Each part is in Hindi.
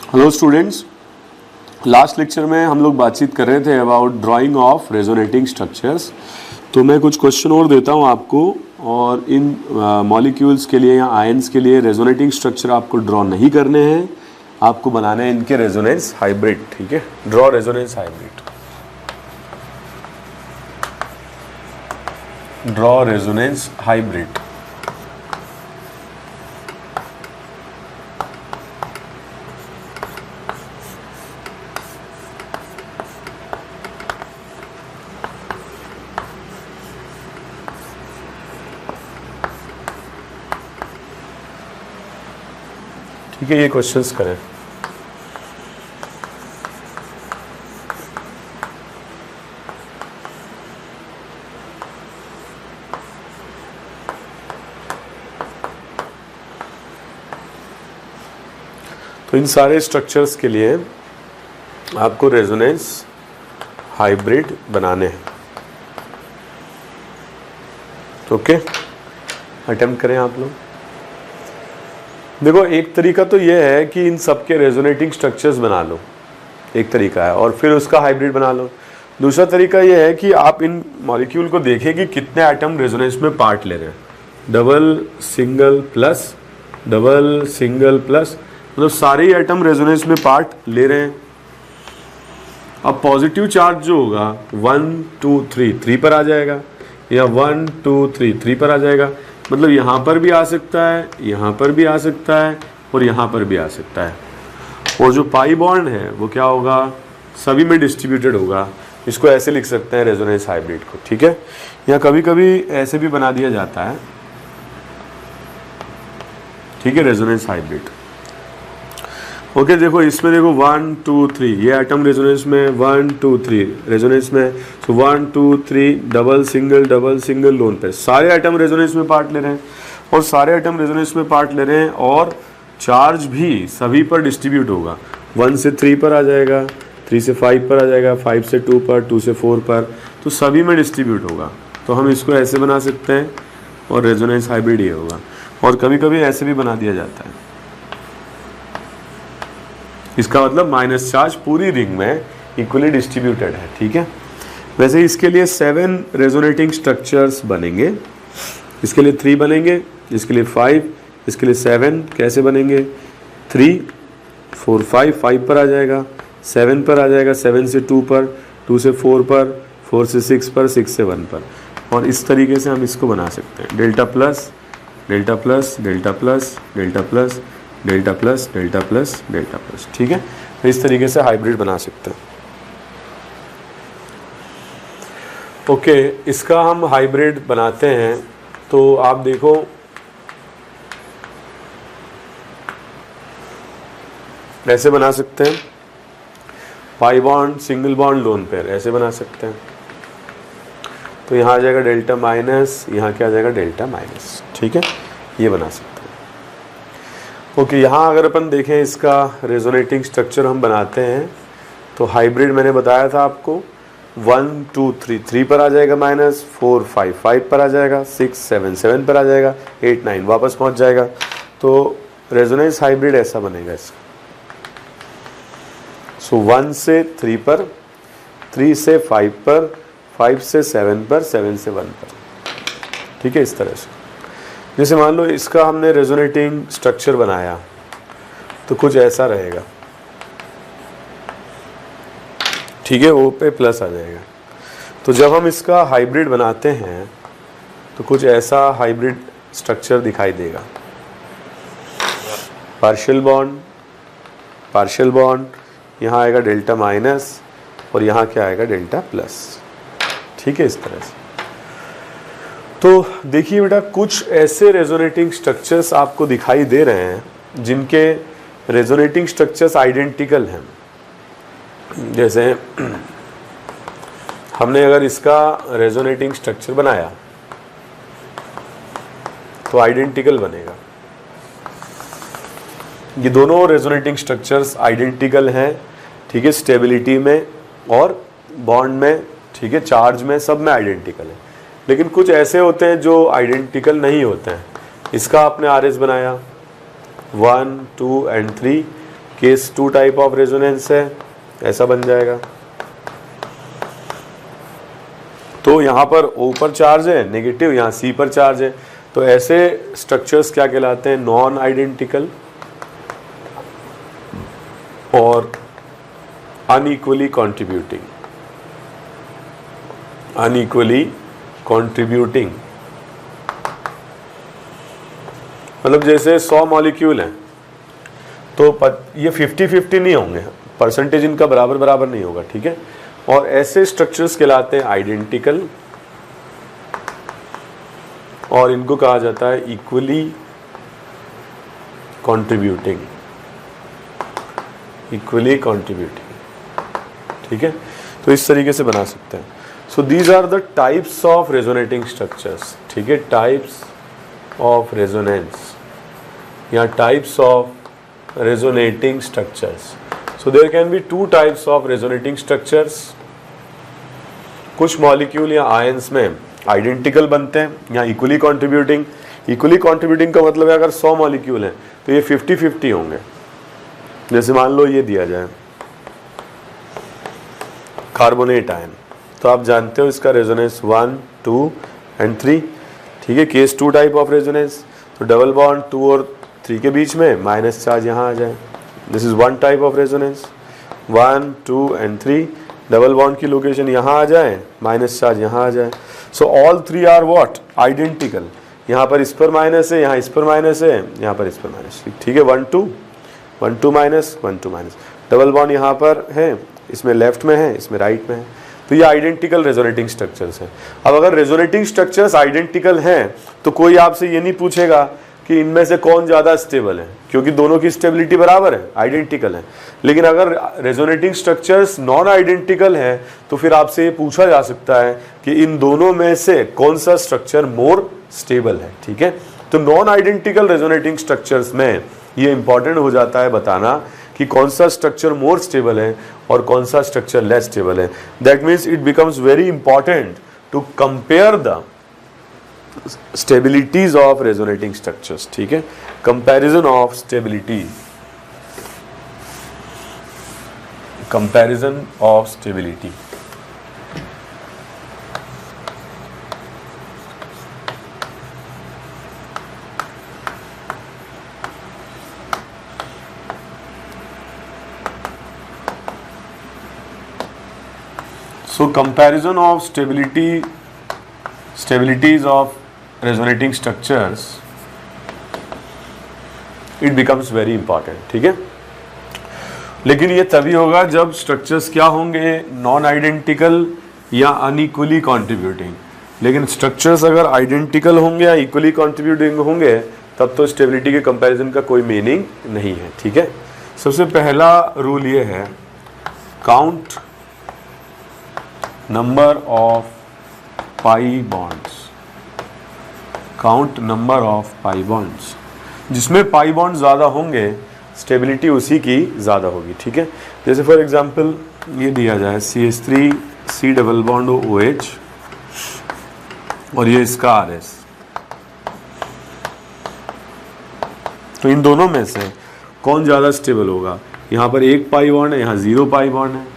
हेलो स्टूडेंट्स, लास्ट लेक्चर में हम लोग बातचीत कर रहे थे about drying of resonating structures. तो मैं कुछ क्वेश्चन और देता हूं आपको, और इन मॉलिक्यूल्स के लिए या आयंस के लिए रेजोनेटिंग स्ट्रक्चर आपको ड्रॉ नहीं करने हैं, आपको बनाने हैं इनके रेजोनेंस हाइब्रिड। ठीक है, draw resonance hybrid, draw resonance hybrid. ठीक है, ये क्वेश्चंस करें। तो इन सारे स्ट्रक्चर्स के लिए आपको रेजोनेंस हाइब्रिड बनाने हैं। ओके, अटेम्प्ट करें आप लोग। देखो, एक तरीका तो ये है कि इन सब के रेजोनेटिंग स्ट्रक्चर्स बना लो, एक तरीका है, और फिर उसका हाइब्रिड बना लो। दूसरा तरीका ये है कि आप इन मॉलिक्यूल को देखें कि कितने एटम रेजोनेंस में पार्ट ले रहे हैं। Double single plus, double single plus, मतलब सारे ही एटम रेजोनेंस में पार्ट ले रहे हैं। अब पॉजिटिव चार्ज जो होगा 1 2 3 3 पर आ जाएगा, या 1 2 3 3 पर आ जाएगा। मतलब यहाँ पर भी आ सकता है, यहाँ पर भी आ सकता है, और यहाँ पर भी आ सकता है। और जो पाई बॉन्ड है वो क्या होगा, सभी में डिस्ट्रीब्यूटेड होगा। इसको ऐसे लिख सकते हैं रेजोनेंस हाइब्रिड को। ठीक है, या कभी कभी ऐसे भी बना दिया जाता है। ठीक है, रेजोनेंस हाइब्रिड। ओके, देखो इसमें देखो 1 2 3, ये एटम रेजोनेंस में 1 2 3 रेजोनेंस में। सो 1 2 3 डबल सिंगल लोन पे सारे एटम रेजोनेंस में पार्ट ले रहे हैं, और सारे एटम रेजोनेंस में पार्ट ले रहे हैं, और चार्ज भी सभी पर डिस्ट्रीब्यूट होगा। 1 से 3 पर आ जाएगा, 3 से 5 पर आ जाएगा, 5 से 2 पर, 2 से 4 पर, तो सभी में डिस्ट्रीब्यूट होगा। तो हम इसको ऐसे बना सकते हैं, और रेजोनेंस हाइब्रिड ये होगा। और कभी कभी ऐसे भी बना दिया जाता है। इसका मतलब माइनस चार्ज पूरी रिंग में इक्वली डिस्ट्रीब्यूटेड है। ठीक है, वैसे इसके लिए 7 रेजोनेटिंग स्ट्रक्चर्स बनेंगे। इसके लिए 3 बनेंगे, इसके लिए 5, इसके लिए 7। कैसे बनेंगे, 3 4 5, 5 पर आ जाएगा, 7 पर आ जाएगा, 7 से 2 पर, 2 से 4 पर, 4 से 6 पर, 6 से 1 पर। और इस तरीके से हम इसको बना सकते हैं, delta plus delta plus delta plus delta plus delta plus delta plus delta plus. ठीक है, तो इस तरीके से हाइब्रिड बना सकते हैं। ओके, इसका हम हाइब्रिड बनाते हैं। तो आप देखो, ऐसे बना सकते हैं, pi bond single bond lone pair, ऐसे बना सकते हैं। तो यहाँ आ जाएगा डेल्टा माइनस, यहाँ क्या आ जाएगा डेल्टा माइनस। ठीक है, ये बना सकते हैं। ओके, यहाँ अगर अपन देखें इसका रेजोनेटिंग स्ट्रक्चर हम बनाते हैं, तो हाइब्रिड मैंने बताया था आपको, 1 2 3 3 पर आ जाएगा माइनस, 4 5 5 पर आ जाएगा, 6 7 7 पर आ जाएगा, 8 9 वापस पहुँच जाएगा। तो रेजोनेंस हाइब्रिड ऐसा बनेगा इसका। सो 1 से 3 पर, 3 से 5 पर, 5 से 7 पर, 7 से 1 पर। ठीक है, इस तरह से। जैसे मान लो इसका हमने रेजोनेटिंग स्ट्रक्चर बनाया, तो कुछ ऐसा रहेगा। ठीक है, ओ पे प्लस आ जाएगा। तो जब हम इसका हाइब्रिड बनाते हैं, तो कुछ ऐसा हाइब्रिड स्ट्रक्चर दिखाई देगा। पार्शियल बॉन्ड, यहाँ आएगा डेल्टा माइनस, और यहाँ क्या आएगा डेल्टा प्लस। ठीक है, इस तरह से। तो देखिए बेटा, कुछ ऐसे रेजोनेटिंग स्ट्रक्चर्स आपको दिखाई दे रहे हैं जिनके रेजोनेटिंग स्ट्रक्चर्स आइडेंटिकल हैं। जैसे हमने अगर इसका रेजोनेटिंग स्ट्रक्चर बनाया, तो आइडेंटिकल बनेगा। ये दोनों रेजोनेटिंग स्ट्रक्चर्स आइडेंटिकल हैं। ठीक है, स्टेबिलिटी में और बॉन्ड में, ठीक है, चार्ज में, सब में आइडेंटिकल है। लेकिन कुछ ऐसे होते हैं जो आइडेंटिकल नहीं होते हैं। इसका आपने आरएस बनाया 1 2 and 3, case 2 type of resonance है, ऐसा बन जाएगा। तो यहाँ पर O पर चार्ज है नेगेटिव, यहाँ C पर चार्ज है, तो ऐसे स्ट्रक्चर्स क्या कहलाते हैं? नॉन आइडेंटिकल और अनइक्वली कॉन्ट्रीब्यूटिंग। अनइक्वली कॉन्ट्रीब्यूटिंग मतलब जैसे 100 मॉलिक्यूल हैं तो ये 50-50 नहीं होंगे, परसेंटेज इनका बराबर बराबर नहीं होगा, ठीक है। और ऐसे स्ट्रक्चर्स कहलाते हैं आइडेंटिकल और इनको कहा जाता है इक्वली कॉन्ट्रीब्यूटिंग। इक्वली कॉन्ट्रीब्यूटिंग, ठीक है। तो इस तरीके से बना सकते हैं। So these are the types of resonating structures, ठीक है। टाइप्स ऑफ रेजोनेंस या types of resonating structures. So there can be two types of resonating structures. कुछ मॉलिक्यूल या आयंस में आइडेंटिकल बनते हैं या इक्वली कॉन्ट्रीब्यूटिंग। इक्वली कॉन्ट्रीब्यूटिंग का मतलब है अगर 100 मॉलिक्यूल हैं तो ये 50-50 होंगे। जैसे मान लो ये दिया जाए कार्बोनेट आयन, तो आप जानते हो इसका रेजोनेंस 1, 2 एंड 3, ठीक है। केस 2 टाइप ऑफ रेजोनेंस, तो डबल बॉन्ड 2 और 3 के बीच में माइनस चार्ज यहाँ आ जाए। This is 1 type of resonance, 1, 2 and 3, double bond की लोकेशन यहाँ आ जाए, माइनस चार्ज यहाँ आ जाए। So all 3 are what? Identical. यहाँ पर इस पर माइनस है, यहाँ इस पर माइनस है, यहाँ पर इस पर माइनस, ठीक है। 1, 2, 1, 2 माइनस, 1, 2 माइनस। डबल बॉन्ड यहाँ पर है, इसमें लेफ्ट में है, इसमें राइट में है। तो ये आइडेंटिकल रेजोनेटिंग स्ट्रक्चर्स हैं। अब अगर रेजोनेटिंग स्ट्रक्चर्स आइडेंटिकल हैं तो कोई आपसे ये नहीं पूछेगा कि इनमें से कौन ज़्यादा स्टेबल है, क्योंकि दोनों की स्टेबिलिटी बराबर है, आइडेंटिकल है। लेकिन अगर रेजोनेटिंग स्ट्रक्चर्स नॉन आइडेंटिकल हैं तो फिर आपसे ये पूछा जा सकता है कि इन दोनों में से कौन सा स्ट्रक्चर मोर स्टेबल है, ठीक है। तो नॉन आइडेंटिकल रेजोनेटिंग स्ट्रक्चर्स में ये इंपॉर्टेंट हो जाता है बताना कि कौन सा स्ट्रक्चर मोर स्टेबल है और कौन सा स्ट्रक्चर लेस स्टेबल है। That means it becomes very important to compare the stabilities of resonating structures, ठीक है। Comparison of stability, comparison of stability. So comparison of stabilities of resonating structures, it becomes very important, ठीक है। लेकिन ये तभी होगा जब स्ट्रक्चर्स क्या होंगे? नॉन आइडेंटिकल या अनइक्वली कॉन्ट्रीब्यूटिंग। लेकिन स्ट्रक्चर्स अगर आइडेंटिकल होंगे या इक्वली कॉन्ट्रीब्यूटिंग होंगे तब तो स्टेबिलिटी के कंपैरिजन का कोई मीनिंग नहीं है, ठीक है। सबसे पहला रूल ये है, count number of pi bonds. Count number of pi bonds, जिसमें पाई बॉन्ड ज़्यादा होंगे स्टेबिलिटी उसी की ज़्यादा होगी, ठीक है। जैसे फॉर एग्जांपल ये दिया जाए CH3 C double bond OH और ये इसका RS, तो इन दोनों में से कौन ज़्यादा स्टेबल होगा? यहाँ पर 1 पाई बॉन्ड है, यहाँ 0 पाई बॉन्ड है।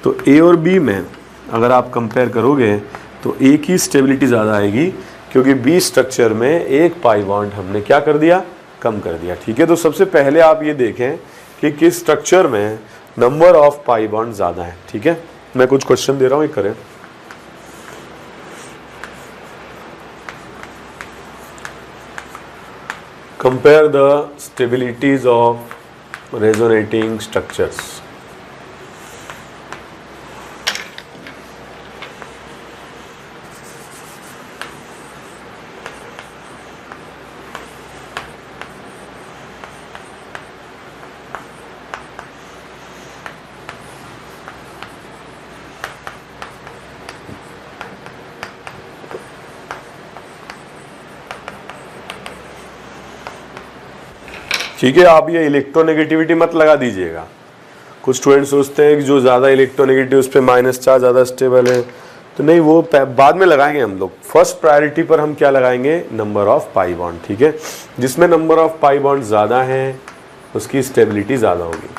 तो A और B में अगर आप कंपेयर करोगे तो A की स्टेबिलिटी ज़्यादा आएगी, क्योंकि B स्ट्रक्चर में 1 पाई बॉन्ड हमने क्या कर दिया? कम कर दिया, ठीक है। तो सबसे पहले आप ये देखें कि किस स्ट्रक्चर में नंबर ऑफ पाई बॉन्ड ज़्यादा है, ठीक है। मैं कुछ क्वेश्चन दे रहा हूँ, ये करें। Compare the stabilities of resonating structures. ठीक है, आप ये इलेक्ट्रोनेगेटिविटी मत लगा दीजिएगा। कुछ स्टूडेंट सोचते हैं कि जो ज़्यादा इलेक्ट्रोनेगेटिव उस पर माइनस चार्ज ज़्यादा स्टेबल है, तो नहीं, वो बाद में लगाएंगे हम लोग। फर्स्ट प्रायोरिटी पर हम क्या लगाएंगे? नंबर ऑफ पाई बॉन्ड, ठीक है। जिसमें नंबर ऑफ पाई बॉन्ड ज़्यादा है उसकी स्टेबिलिटी ज़्यादा होगी।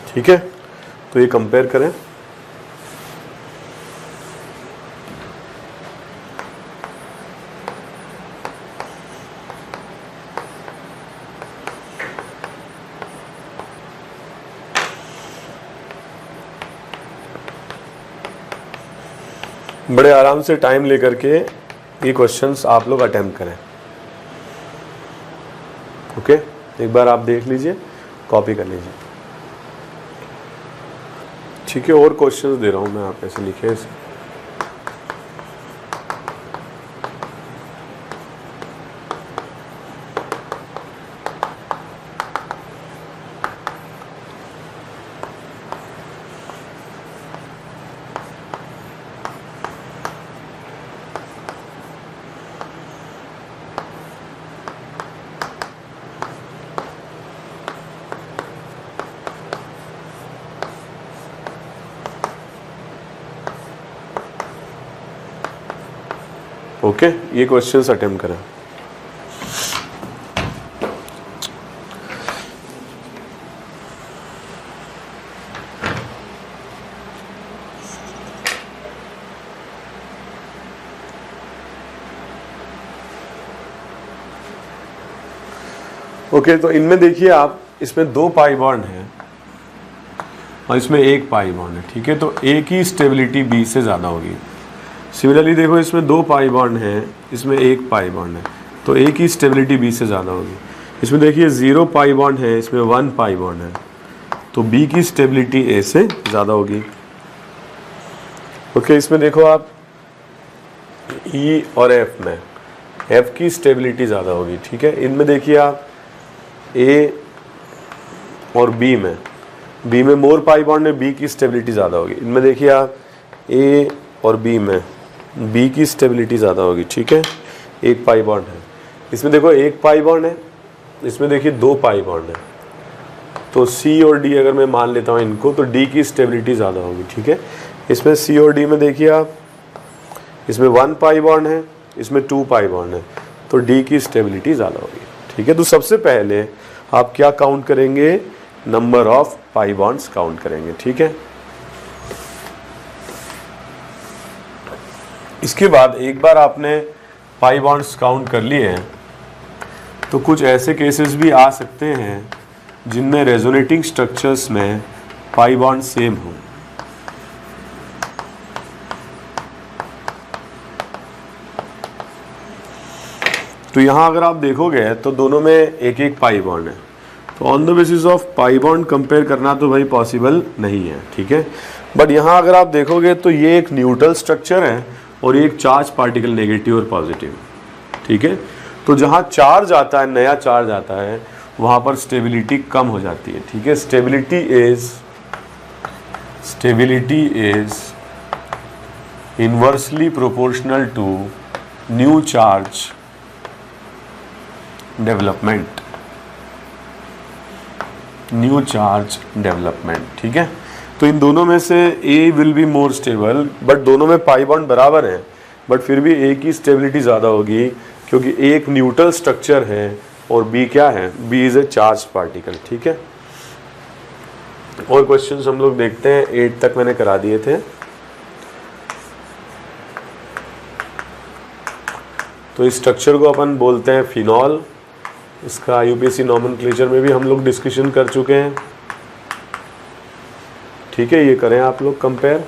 ठीक है, तो ये कंपेयर करें। बड़े आराम से टाइम लेकर के ये क्वेश्चंस आप लोग अटेम्प्ट करें। ओके, एक बार आप देख लीजिए, कॉपी कर लीजिए। ठीक है, और क्वेश्चंस दे रहा हूं मैं, आप ऐसे लिखे इसे। ओके, ये क्वेश्चंस अटेम्प्ट करें। ओके, तो इनमें देखिए आप, इसमें 2 पाई बॉन्ड हैं और इसमें 1 पाई बॉन्ड है। ठीक है, तो ए की स्टेबिलिटी बी से ज़्यादा होगी। सिमिलरली देखो, इसमें 2 पाई बॉन्ड हैं, इसमें 1 पाई बॉन्ड है, तो ए की स्टेबिलिटी बी से ज़्यादा होगी। इसमें देखिए 0 पाई बॉन्ड है, इसमें 1 पाई बॉन्ड है, तो बी की स्टेबिलिटी ए से ज़्यादा होगी। ओके, इसमें देखो आप ई और एफ में एफ की स्टेबिलिटी ज़्यादा होगी। ठीक है, इनमें देखिए आप ए और बी में मोर पाई बॉन्ड में बी की स्टेबिलिटी ज़्यादा होगी। इनमें देखिए आप ए और बी में बी की स्टेबिलिटी ज़्यादा होगी। ठीक है, 1 पाई बॉन्ड है, इसमें देखो 1 पाई बॉन्ड है, इसमें देखिए 2 पाई बॉन्ड है, तो सी और डी अगर मैं मान लेता हूँ इनको, तो डी की स्टेबिलिटी ज़्यादा होगी। ठीक है, इसमें सी और डी में देखिए आप, इसमें 1 पाई बॉन्ड है, इसमें 2 पाई बॉन्ड है, तो डी की स्टेबिलिटी ज़्यादा होगी। ठीक है, तो सबसे पहले आप क्या काउंट करेंगे, number of pi bonds count करेंगे। ठीक है, इसके बाद एक बार आपने पाई बॉन्ड्स काउंट कर लिए हैं, तो कुछ ऐसे केसेस भी आ सकते हैं जिनमें रेजोनेटिंग स्ट्रक्चर्स में पाई बॉन्ड सेम हो। तो यहाँ अगर आप देखोगे तो दोनों में 1-1 पाई बॉन्ड है, तो on the basis of pi bond compare करना तो भाई पॉसिबल नहीं है। ठीक है, बट यहाँ अगर आप देखोगे तो ये एक न्यूट्रल स्ट्रक्चर है और एक चार्ज पार्टिकल नेगेटिव और पॉजिटिव। ठीक है, तो जहाँ चार्ज आता है, नया चार्ज आता है, वहाँ पर स्टेबिलिटी कम हो जाती है। ठीक है, stability is inversely proportional to new charge development. ठीक है, तो इन दोनों में से A will be more stable, but दोनों में पाई बॉन्ड बराबर हैं, बट फिर भी ए की स्टेबिलिटी ज़्यादा होगी क्योंकि ए एक न्यूट्रल स्ट्रक्चर है और बी क्या है, B is a charge particle. ठीक है, और क्वेश्चंस हम लोग देखते हैं, 8 तक मैंने करा दिए थे। तो इस स्ट्रक्चर को अपन बोलते हैं फिनॉल। इसका यूपीएससी नॉमेनक्लेचर में भी हम लोग डिस्कशन कर चुके हैं। ठीक है, ये करें आप लोग कंपेयर।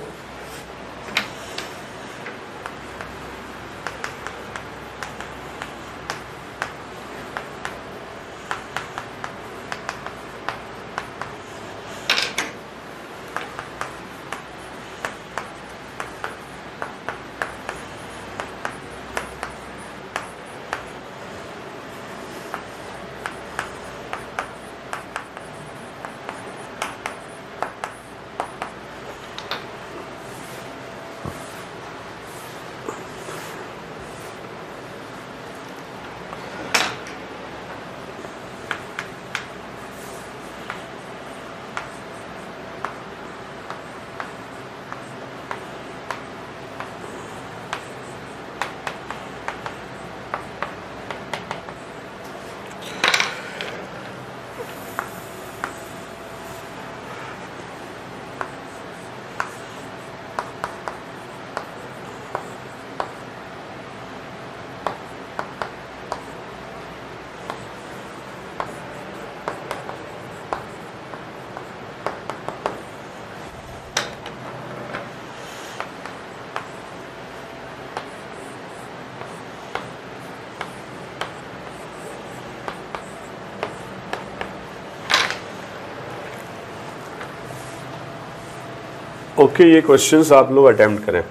ओके, ये क्वेश्चंस आप लोग अटेम्प्ट करें।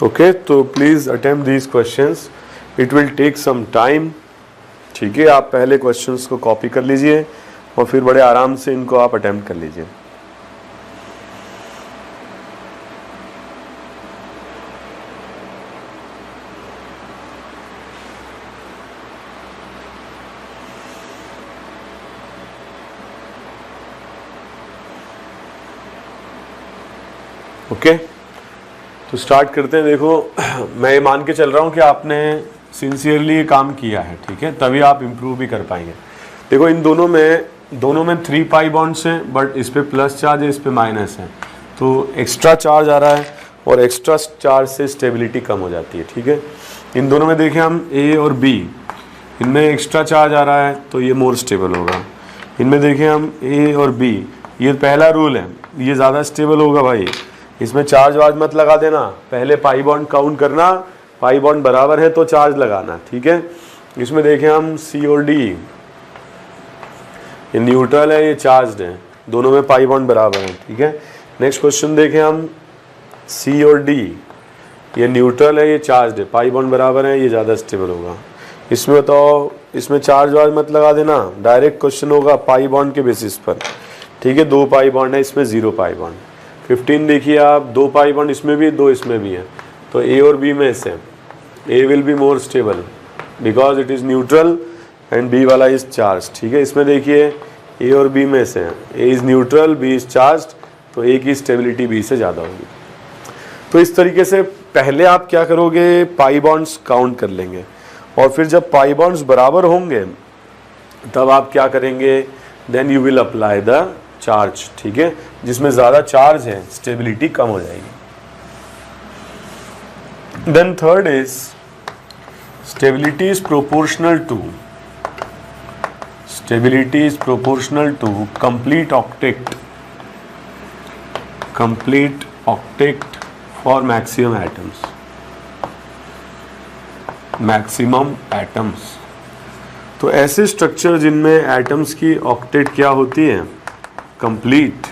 ओके, तो please attempt these questions, it will take some time. ठीक है, आप पहले क्वेश्चंस को कॉपी कर लीजिए और फिर बड़े आराम से इनको आप अटेम्प्ट कर लीजिए। ओके, तो स्टार्ट करते हैं। देखो, मैं ये मान के चल रहा हूँ कि आपने सिंसियरली ये काम किया है, ठीक है, तभी आप इम्प्रूव भी कर पाएंगे। देखो, इन दोनों में 3 पाई बॉन्ड्स हैं, बट इस पे प्लस चार्ज है, इस पे माइनस है, तो एक्स्ट्रा चार्ज आ रहा है और एक्स्ट्रा चार्ज से स्टेबिलिटी कम हो जाती है। ठीक है, इन दोनों में देखें हम ए और बी, इनमें एक्स्ट्रा चार्ज आ रहा है तो ये मोर स्टेबल होगा। इनमें देखें हम ए और बी, ये पहला रूल है, ये ज़्यादा स्टेबल होगा भाई। इसमें चार्ज वार्ज मत लगा देना, पहले पाई बॉन्ड काउंट करना, पाई बॉन्ड बराबर है तो चार्ज लगाना। ठीक है, इसमें देखें हम सी और डी, ये न्यूट्रल है, ये चार्ज्ड है, दोनों में पाई बॉन्ड बराबर है। ठीक है, नेक्स्ट क्वेश्चन देखें हम सी और डी, ये न्यूट्रल है, ये चार्ज्ड है, पाई बॉन्ड बराबर है, ये ज़्यादा स्टेबल होगा। इसमें बताओ, इसमें चार्ज वार्ज मत लगा देना, डायरेक्ट क्वेश्चन होगा पाई बॉन्ड के बेसिस पर। ठीक है, 2 पाई बॉन्ड है, इसमें 0 पाई बॉन्ड। 15 देखिए आप, 2 पाई बॉन्ड इसमें भी, 2 इसमें भी है, तो ए और बी में से A will be more stable because it is neutral and B वाला इज चार्ज। ठीक है, इसमें देखिए ए और बी में से A is neutral, B is charge, तो ए की स्टेबिलिटी बी से ज़्यादा होगी। तो इस तरीके से पहले आप क्या करोगे, पाई बॉन्ड्स काउंट कर लेंगे और फिर जब पाई बॉन्ड्स बराबर होंगे तब आप क्या करेंगे, then you will apply the charge. ठीक है, जिसमें ज़्यादा चार्ज है स्टेबिलिटी कम हो जाएगी। Then third is stability is proportional to complete octet for maximum atoms. तो ऐसे स्ट्रक्चर जिनमें एटम्स की ऑक्टेट क्या होती है, कंप्लीट।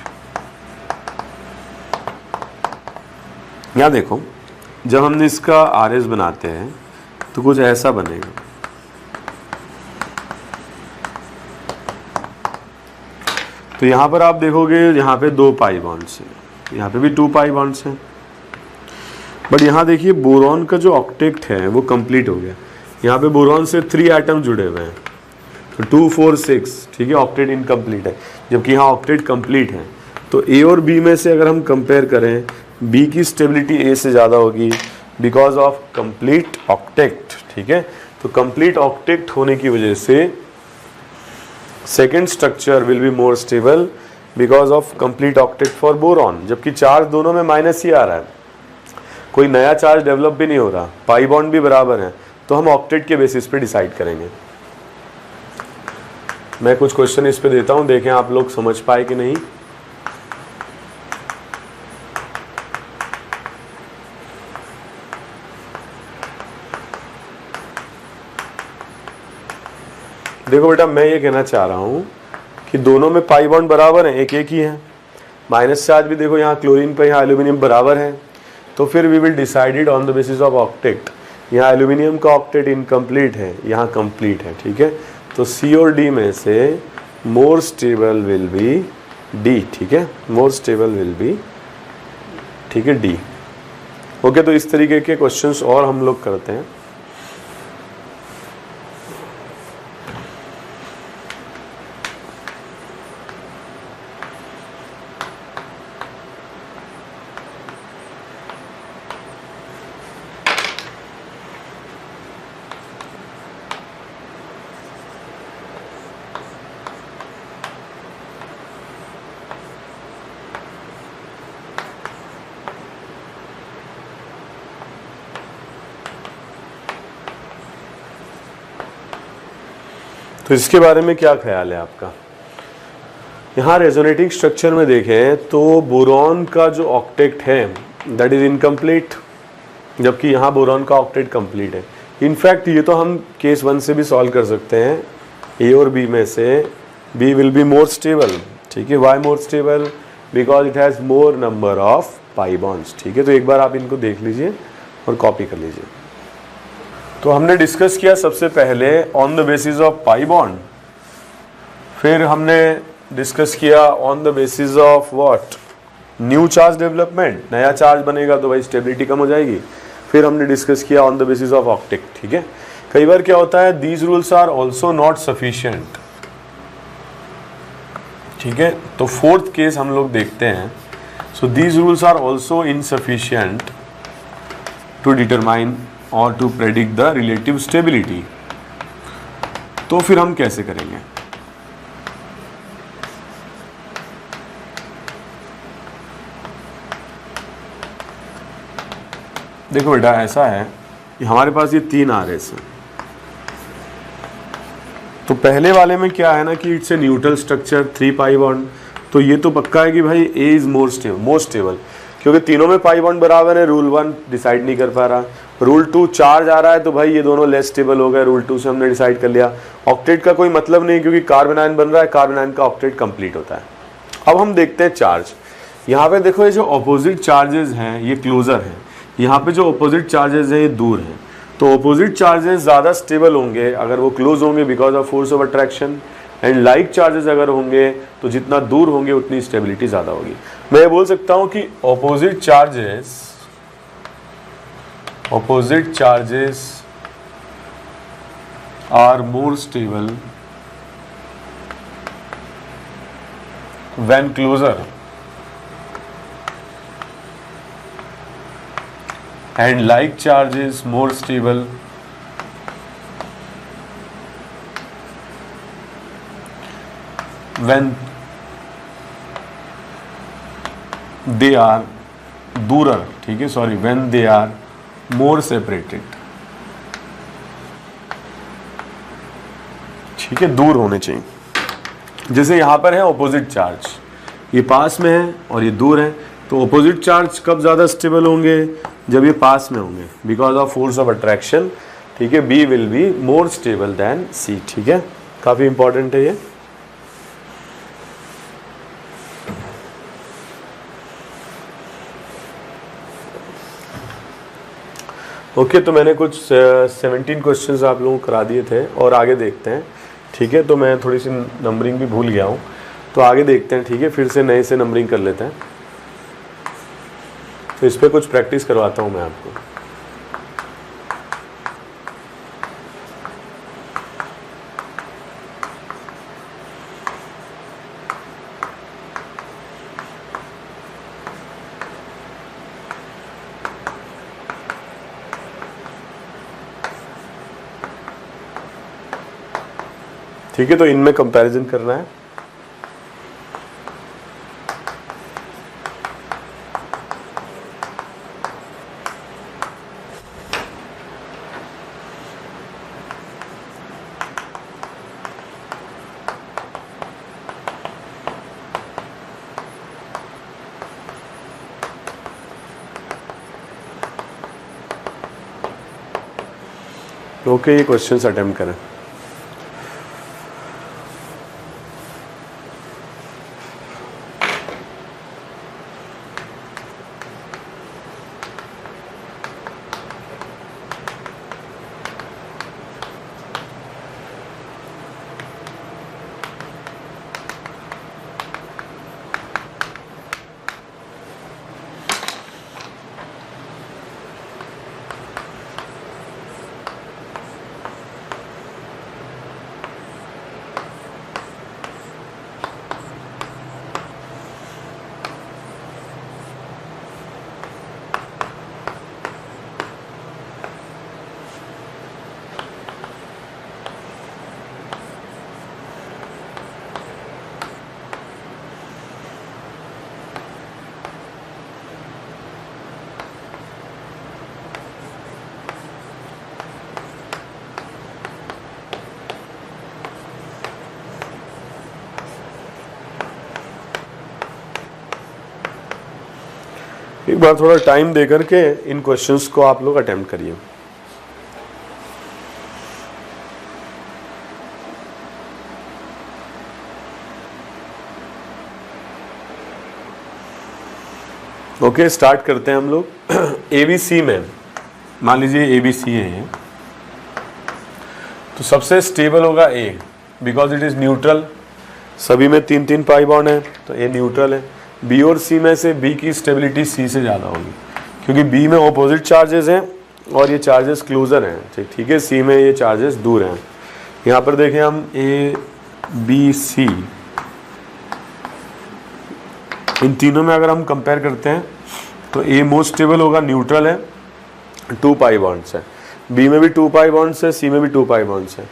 यहाँ देखो, जब हम इसका आरएस बनाते हैं तो कुछ ऐसा बनेगा। तो यहाँ पर आप देखोगे, यहाँ पे 2 पाई बॉन्ड्स हैं, यहाँ पे भी 2 पाई बॉन्ड्स हैं, बट यहाँ देखिए बोरॉन का जो ऑक्टेट है वो कंप्लीट हो गया। यहाँ पे बोरॉन से 3 एटम जुड़े हुए हैं, तो 2 4 6, ठीक है, ऑक्टेट इनकम्प्लीट है, जबकि यहाँ ऑक्टेट कंप्लीट है। तो ए और बी में से अगर हम कंपेयर करें, बी की स्टेबिलिटी ए से ज़्यादा होगी बिकॉज ऑफ कंप्लीट ऑक्टेट। ठीक है, तो कंप्लीट ऑक्टेट होने की वजह से second structure will be more stable because of complete octet for boron, जबकि चार्ज दोनों में माइनस ही आ रहा है, कोई नया चार्ज डेवलप भी नहीं हो रहा, पाई बॉन्ड भी बराबर है, तो हम ऑक्टेट के बेसिस पे डिसाइड करेंगे। मैं कुछ क्वेश्चन इस पे देता हूं, देखें आप लोग समझ पाए कि नहीं। देखो बेटा, मैं ये कहना चाह रहा हूं कि दोनों में पाई बॉन्ड बराबर है, एक एक ही है, माइनस चार्ज भी देखो यहाँ क्लोरीन पे, यहाँ एल्यूमिनियम बराबर है, तो फिर we will decided on the basis of octet. यहाँ एल्यूमिनियम का ऑक्टेट इनकम्प्लीट है, यहाँ कंप्लीट है। ठीक है, तो सी और डी में से more stable will be D. ठीक है, मोर स्टेबल विल बी, ठीक है, डी। ओके, तो इस तरीके के क्वेश्चंस और हम लोग करते हैं। तो इसके बारे में क्या ख्याल है आपका? यहाँ रेजोनेटिंग स्ट्रक्चर में देखें तो बोरॉन का जो ऑक्टेट है दैट इज इनकम्प्लीट, जबकि यहाँ बोरॉन का ऑक्टेट कंप्लीट है। इनफैक्ट ये तो हम केस 1 से भी सॉल्व कर सकते हैं, ए और बी में से B will be more stable, ठीक है। Why more stable? Because it has more number of pi bonds, ठीक है। तो एक बार आप इनको देख लीजिए और कॉपी कर लीजिए। तो हमने डिस्कस किया सबसे पहले on the basis of pi bond, फिर हमने डिस्कस किया on the basis of what, new charge development, नया चार्ज बनेगा तो भाई स्टेबिलिटी कम हो जाएगी। फिर हमने डिस्कस किया on the basis of octet, ठीक है। कई बार क्या होता है, these rules are also not sufficient, ठीक है। तो फोर्थ केस हम लोग देखते हैं। So these rules are also insufficient to determine और to predict the relative stability. तो फिर हम कैसे करेंगे? देखो बेटा, ऐसा है कि हमारे पास ये 3 RS हैं। तो पहले वाले में क्या है ना कि it's a neutral structure, 3 pi bond, तो ये तो पक्का है कि भाई ए इज मोर स्टेबल, क्योंकि तीनों में पाई बॉन्ड बराबर है। रूल 1 डिसाइड नहीं कर पा रहा, रूल 2 चार्ज आ रहा है तो भाई ये दोनों लेस स्टेबल हो गए, रूल 2 से हमने डिसाइड कर लिया। ऑक्टेट का कोई मतलब नहीं, क्योंकि कार्बन आयन बन रहा है, कार्बन आयन का ऑक्टेट कंप्लीट होता है। अब हम देखते हैं चार्ज। यहाँ पे देखो, ये जो अपोजिट चार्जेस हैं ये क्लोजर हैं, यहाँ पे जो अपोजिट चार्जेस हैं ये दूर हैं। तो अपोजिट चार्जेस ज़्यादा स्टेबल होंगे अगर वो क्लोज होंगे because of force of attraction, and like charges अगर होंगे तो जितना दूर होंगे उतनी स्टेबिलिटी ज़्यादा होगी। मैं ये बोल सकता हूँ कि opposite charges are more stable when closer and like charge is more stable when they are दूर, ठीक है, sorry, when they are more separated, ठीक है, दूर होने चाहिए। जैसे यहाँ पर है ऑपोजिट चार्ज, ये पास में है और ये दूर है, तो ऑपोजिट चार्ज कब ज़्यादा स्टेबल होंगे? जब ये पास में होंगे, because of force of attraction, ठीक है। B will be more stable than C, ठीक है। काफ़ी इंपॉर्टेंट है ये। ओके, तो मैंने कुछ 17 क्वेश्चंस आप लोगों को करा दिए थे और आगे देखते हैं, ठीक है। तो मैं थोड़ी सी नंबरिंग भी भूल गया हूँ, तो आगे देखते हैं, ठीक है। फिर से नए से नंबरिंग कर लेते हैं। तो इस पर कुछ प्रैक्टिस करवाता हूँ मैं आपको। ठीक है, तो इनमें कंपैरिजन करना है। ओके, ये क्वेश्चंस अटेम्प्ट करें। एक बार थोड़ा टाइम दे करके इन क्वेश्चंस को आप लोग अटेम्प्ट करिए। ओके, स्टार्ट करते हैं हम लोग। एबीसी में मान लीजिए एबीसी है ये, तो सबसे स्टेबल होगा ए, बिकॉज इट इज न्यूट्रल। सभी में 3-3 पाई बॉन्ड है, तो ए न्यूट्रल है। बी और सी में से बी की स्टेबिलिटी सी से ज़्यादा होगी, क्योंकि बी में ऑपोजिट चार्जेस हैं और ये चार्जेस क्लोजर हैं, ठीक है। सी में ये चार्जेस दूर हैं। यहाँ पर देखें हम ए बी सी, इन तीनों में अगर हम कंपेयर करते हैं तो ए मोस्ट स्टेबल होगा, न्यूट्रल है, 2 पाई बॉन्ड्स है। बी में भी 2 पाई बॉन्ड्स है, सी में भी 2 पाई बॉन्ड्स है।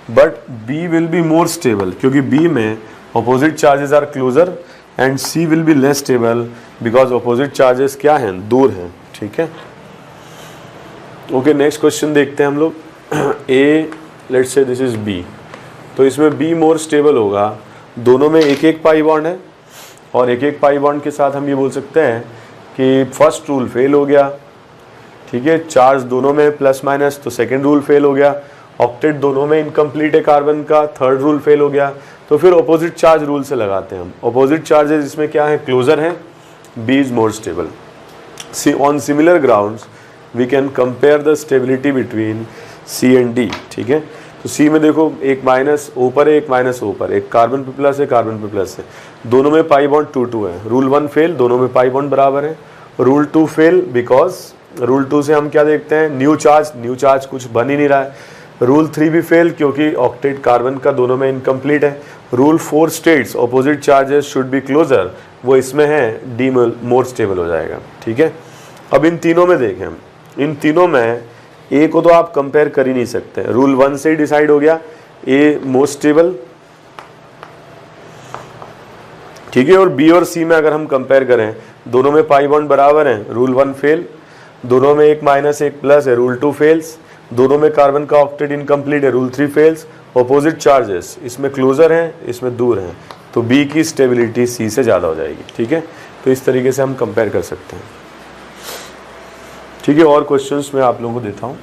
But B will be more stable, क्योंकि बी में opposite charges are closer and C will be less stable because opposite charges क्या हैं, दूर हैं, ठीक है। ओके, नेक्स्ट क्वेश्चन देखते हैं हम लोग। Uh let's say this is B, तो इसमें बी मोर स्टेबल होगा। दोनों में 1-1 पाई बॉन्ड है, और 1-1 पाई बॉन्ड के साथ हम ये बोल सकते हैं कि फर्स्ट रूल फेल हो गया, ठीक है। चार्ज दोनों में प्लस माइनस, तो सेकेंड रूल फेल हो गया। ऑक्टेट दोनों में इनकम्प्लीट है कार्बन का, थर्ड रूल फेल हो गया। तो फिर ऑपोजिट चार्ज रूल से लगाते हैं हम। ऑपोजिट चार्जेस इसमें क्या है, क्लोजर है, B is more stable. On similar grounds we can compare the stability between C and D, ठीक है। तो सी में देखो एक माइनस ऊपर है, एक माइनस ऊपर, एक कार्बन पे प्लस है, कार्बन पे प्लस है, दोनों में पाई बॉन्ड 2-2 है। रूल 1 फेल, दोनों में पाई बॉन्ड बराबर है। रूल 2 फेल बिकॉज रूल 2 से हम क्या देखते हैं, न्यू चार्ज कुछ बन ही नहीं रहा है। रूल 3 भी फेल, क्योंकि ऑक्टेट कार्बन का दोनों में इनकम्प्लीट है। Rule 4 states opposite charges should be closer, वो इसमें है, डी मोर स्टेबल हो जाएगा, ठीक है। अब इन तीनों में देखें हम, इन तीनों में ए को तो आप कंपेयर कर ही नहीं सकते। रूल 1 से ही डिसाइड हो गया ए मोस्ट स्टेबल, ठीक है। और बी और सी में अगर हम कंपेयर करें, दोनों में पाई बॉन्ड बराबर हैं, रूल 1 फेल, दोनों में एक माइनस एक प्लस है, रूल 2 फेल्स, दोनों में कार्बन का ऑक्टेट इनकम्प्लीट है, रूल 3 फेल्स। ऑपोजिट चार्जेस इसमें क्लोजर हैं, इसमें दूर हैं, तो बी की स्टेबिलिटी सी से ज़्यादा हो जाएगी, ठीक है। तो इस तरीके से हम कंपेयर कर सकते हैं, ठीक है। और क्वेश्चंस मैं आप लोगों को देता हूँ।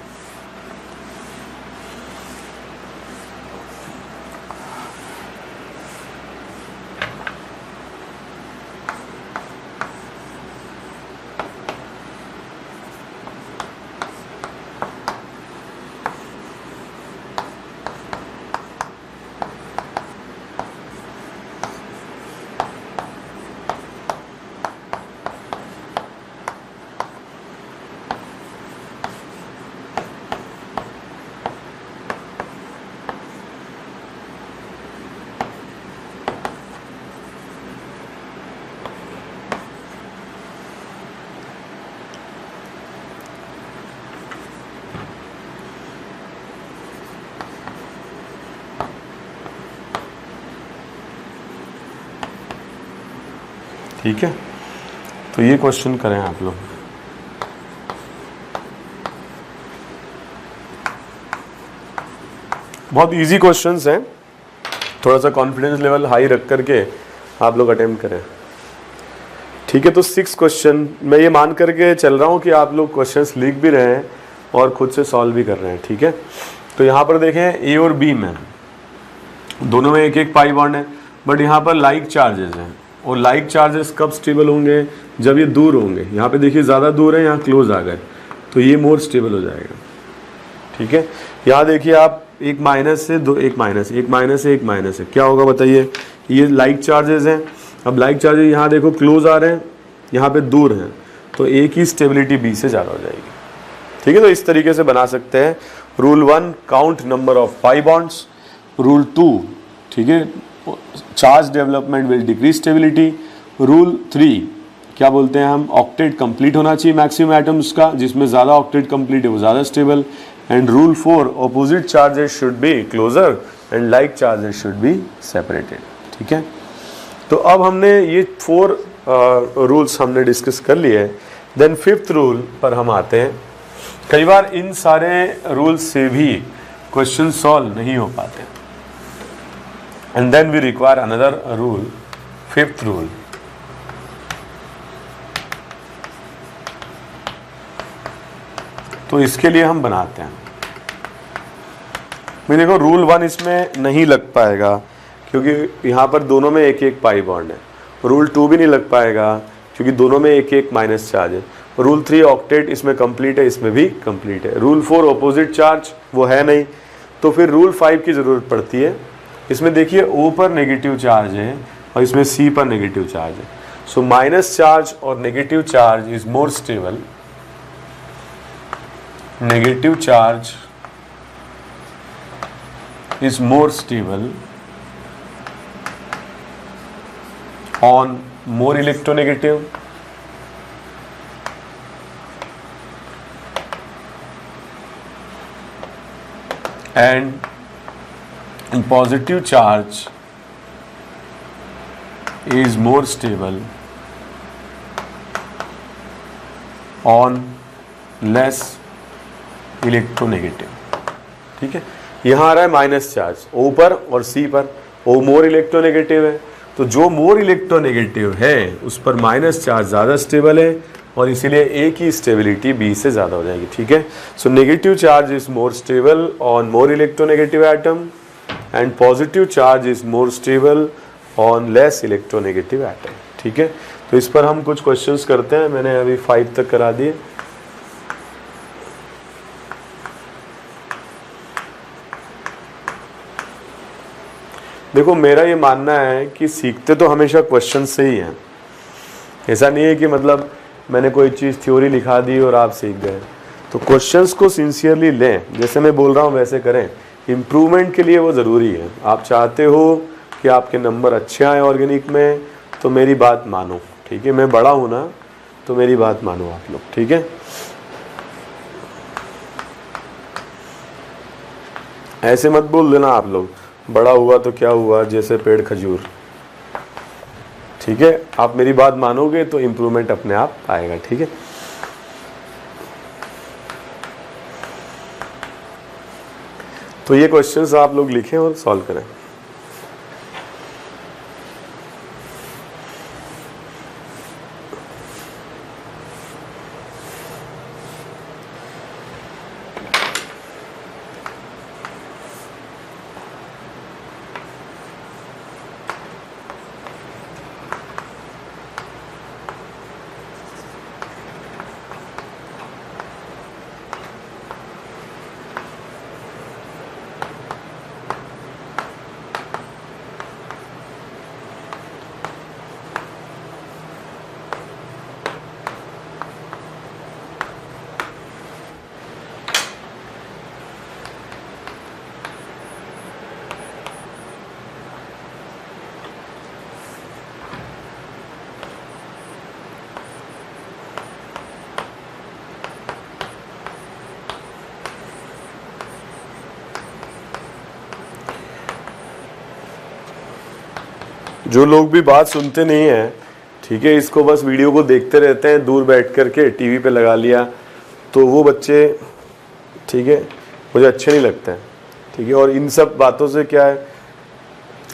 ठीक है, तो ये क्वेश्चन करें आप लोग। बहुत इजी क्वेश्चंस हैं, थोड़ा सा कॉन्फिडेंस लेवल हाई रख करके आप लोग अटेम्प्ट करें, ठीक है। तो 6 क्वेश्चन मैं ये मान करके चल रहा हूँ कि आप लोग क्वेश्चंस लिख भी रहे हैं और खुद से सॉल्व भी कर रहे हैं, ठीक है। तो यहाँ पर देखें ए और बी में दोनों में 1-1 पाई बॉन्ड है, बट यहाँ पर लाइक चार्जेस हैं, और लाइक चार्जेस कब स्टेबल होंगे, जब ये दूर होंगे। यहाँ पे देखिए ज़्यादा दूर है, यहाँ क्लोज आ गए, तो ये मोर स्टेबल हो जाएगा, ठीक है। यहाँ देखिए आप एक माइनस से दो, एक माइनस, एक माइनस से एक माइनस है, क्या होगा बताइए। ये लाइक चार्जेस हैं। अब लाइक चार्जेस यहाँ देखो क्लोज आ रहे हैं, यहाँ पे दूर हैं, तो ए की स्टेबिलिटी बी से ज़्यादा हो जाएगी, ठीक है। तो इस तरीके से बना सकते हैं। Rule 1 count number of pi bonds. Rule 2, ठीक है, charge development will decrease stability. Rule 3 क्या बोलते हैं हम, ऑक्टेट कंप्लीट होना चाहिए मैक्सिमम एटम्स का, जिसमें ज़्यादा ऑक्टेट कंप्लीट है वो ज़्यादा stable. And rule 4 opposite charges should be closer and like charges should be separated, ठीक है। तो अब हमने ये 4 रूल्स हमने डिस्कस कर लिए। देन 5th रूल पर हम आते हैं। कई बार इन सारे रूल्स से भी क्वेश्चन सॉल्व नहीं हो पाते, and then we require another rule, 5th rule. तो इसके लिए हम बनाते हैं। मैं देखो रूल 1 इसमें नहीं लग पाएगा क्योंकि यहाँ पर दोनों में एक एक पाई बॉन्ड है। रूल 2 भी नहीं लग पाएगा क्योंकि दोनों में एक एक माइनस चार्ज है। रूल 3 ऑक्टेट इसमें कंप्लीट है, इसमें भी कंप्लीट है। रूल 4 ऑपोजिट चार्ज वो है नहीं, तो फिर रूल 5 की ज़रूरत पड़ती है। इसमें देखिए O पर नेगेटिव चार्ज है और इसमें C पर नेगेटिव चार्ज है। सो माइनस चार्ज और negative charge is more stable. Negative charge is more stable on more electronegative and positive charge is more stable on less electronegative। ठीक है, यहाँ आ रहा है माइनस चार्ज O पर और C पर। O मोर इलेक्ट्रोनेगेटिव है, तो जो मोर इलेक्ट्रोनेगेटिव है उस पर माइनस चार्ज ज़्यादा स्टेबल है और इसीलिए A की स्टेबिलिटी B से ज़्यादा हो जाएगी। ठीक है, so negative charge is more stable on more electronegative atom and positive charge is more stable on less electronegative atom. ठीक है, तो इस पर हम कुछ क्वेश्चंस करते हैं। मैंने अभी 5 तक करा दिए। देखो मेरा ये मानना है कि सीखते तो हमेशा क्वेश्चन से ही हैं। ऐसा नहीं है कि मतलब मैंने कोई चीज़ थ्योरी लिखा दी और आप सीख गए। तो क्वेश्चंस को सिंसियरली लें, जैसे मैं बोल रहा हूँ वैसे करें। इम्प्रूवमेंट के लिए वो ज़रूरी है। आप चाहते हो कि आपके नंबर अच्छे आए ऑर्गेनिक में, तो मेरी बात मानो। ठीक है, मैं बड़ा हूँ ना, तो मेरी बात मानो आप लोग। ठीक है, ऐसे मत बोल देना आप लोग, बड़ा हुआ तो क्या हुआ जैसे पेड़ खजूर। ठीक है, आप मेरी बात मानोगे तो इम्प्रूवमेंट अपने आप आएगा। ठीक है, तो ये क्वेश्चंस आप लोग लिखें और सॉल्व करें। जो लोग भी बात सुनते नहीं हैं, ठीक है, इसको बस वीडियो को देखते रहते हैं दूर बैठ कर के, टीवी पे लगा लिया, तो वो बच्चे, ठीक है, मुझे अच्छे नहीं लगते हैं। ठीक है, और इन सब बातों से क्या है,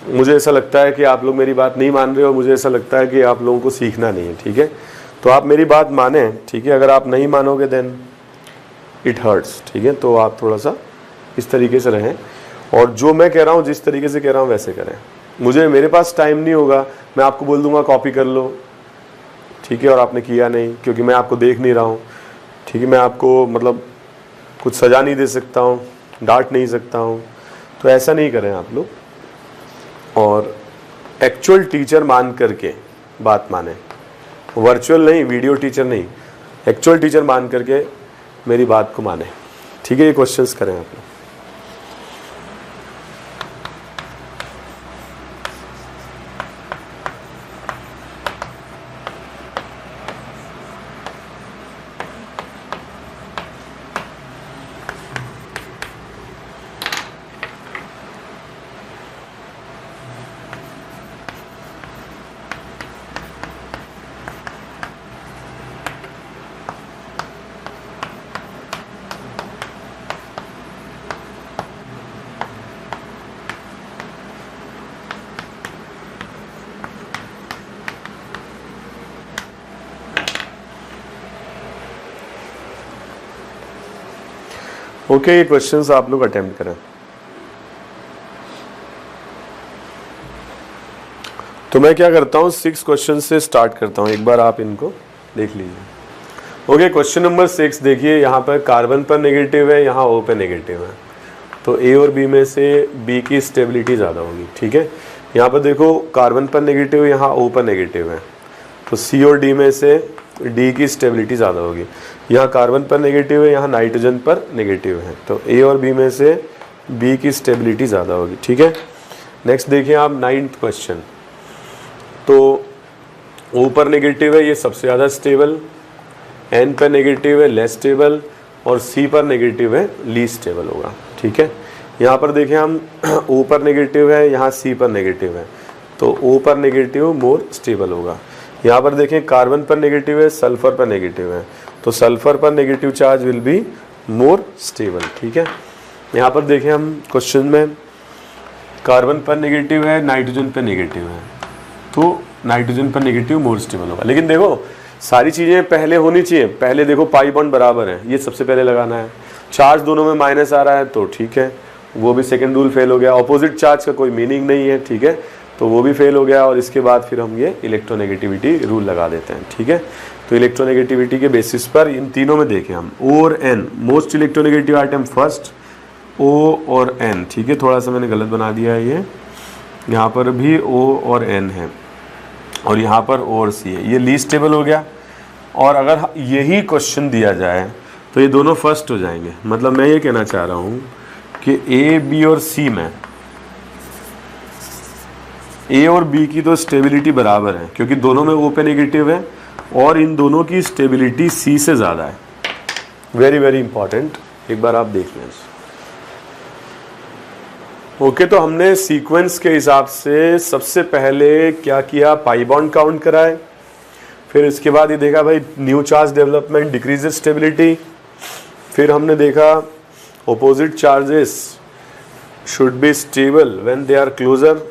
मुझे ऐसा लगता है कि आप लोग मेरी बात नहीं मान रहे हो, मुझे ऐसा लगता है कि आप लोगों को सीखना नहीं है। ठीक है, तो आप मेरी बात माने। ठीक है, अगर आप नहीं मानोगे देन इट हर्ट्स। ठीक है, तो आप थोड़ा सा इस तरीके से रहें और जो मैं कह रहा हूँ जिस तरीके से कह रहा हूँ वैसे करें। मुझे, मेरे पास टाइम नहीं होगा, मैं आपको बोल दूंगा कॉपी कर लो। ठीक है, और आपने किया नहीं क्योंकि मैं आपको देख नहीं रहा हूँ। ठीक है, मैं आपको मतलब कुछ सज़ा नहीं दे सकता हूँ, डांट नहीं सकता हूँ, तो ऐसा नहीं करें आप लोग। और एक्चुअल टीचर मान करके बात माने, वर्चुअल नहीं, वीडियो टीचर नहीं, एक्चुअल टीचर मान करके मेरी बात को माने। ठीक है, ये क्वेश्चंस करें आप लोग। ओके, ये क्वेश्चंस आप लोग अटेम्प्ट करें। तो मैं क्या करता हूँ, 6 क्वेश्चन से स्टार्ट करता हूँ, एक बार आप इनको देख लीजिए। ओके, क्वेश्चन नंबर 6 देखिए, यहाँ पर कार्बन पर नेगेटिव है, यहाँ O पे नेगेटिव है, तो A और B में से B की स्टेबिलिटी ज़्यादा होगी। ठीक है, यहाँ पर देखो कार्बन पर नेगेटिव, यहाँ O पर नेगेटिव है, तो C और D में से D की स्टेबिलिटी ज़्यादा होगी। यहाँ कार्बन पर नेगेटिव है, यहाँ नाइट्रोजन पर नेगेटिव है, तो A और B में से B की स्टेबिलिटी ज़्यादा होगी। ठीक है, नेक्स्ट देखिए आप 9th क्वेश्चन। तो O पर नेगेटिव है, ये सबसे ज़्यादा स्टेबल, N पर नेगेटिव है लेस स्टेबल, और C पर नेगेटिव है लीस्ट स्टेबल होगा। ठीक है, यहाँ पर देखें हम O पर नेगेटिव है, यहाँ C पर नेगेटिव है, तो O पर नेगेटिव मोर स्टेबल होगा। यहाँ पर देखें कार्बन पर नेगेटिव है, सल्फर पर नेगेटिव है, तो सल्फर पर negative charge will be more stable. ठीक है, यहाँ पर देखें हम क्वेश्चन में कार्बन पर नेगेटिव है, नाइट्रोजन पर नेगेटिव है, तो नाइट्रोजन पर नेगेटिव मोर स्टेबल होगा। लेकिन देखो सारी चीज़ें पहले होनी चाहिए, पहले देखो पाई बॉन्ड बराबर है, ये सबसे पहले लगाना है, चार्ज दोनों में माइनस आ रहा है तो ठीक है, वो भी सेकंड रूल फेल हो गया। ऑपोजिट चार्ज का कोई मीनिंग नहीं है, ठीक है, तो वो भी फेल हो गया। और इसके बाद फिर हम ये इलेक्ट्रोनेगेटिविटी रूल लगा देते हैं। ठीक है, तो इलेक्ट्रोनेगेटिविटी के बेसिस पर इन तीनों में देखें हम O और N, most electronegative item first O और N। ठीक है, थोड़ा सा मैंने गलत बना दिया है, ये यहाँ पर भी O और N है और यहाँ पर O और C है, ये लीस्ट स्टेबल हो गया। और अगर यही क्वेश्चन दिया जाए तो ये दोनों फर्स्ट हो जाएंगे। मतलब मैं ये कहना चाह रहा हूँ कि A, B और C में A और B की तो स्टेबिलिटी बराबर है, क्योंकि दोनों में O पे नेगेटिव है और इन दोनों की स्टेबिलिटी C से ज़्यादा है। वेरी वेरी इंपॉर्टेंट, एक बार आप देख लें। ओके, तो हमने सीक्वेंस के हिसाब से सबसे पहले क्या किया, पाई बॉन्ड काउंट कराए, फिर इसके बाद ये देखा भाई new charge development decreases stability, फिर हमने देखा opposite charges should be stable when they are closer,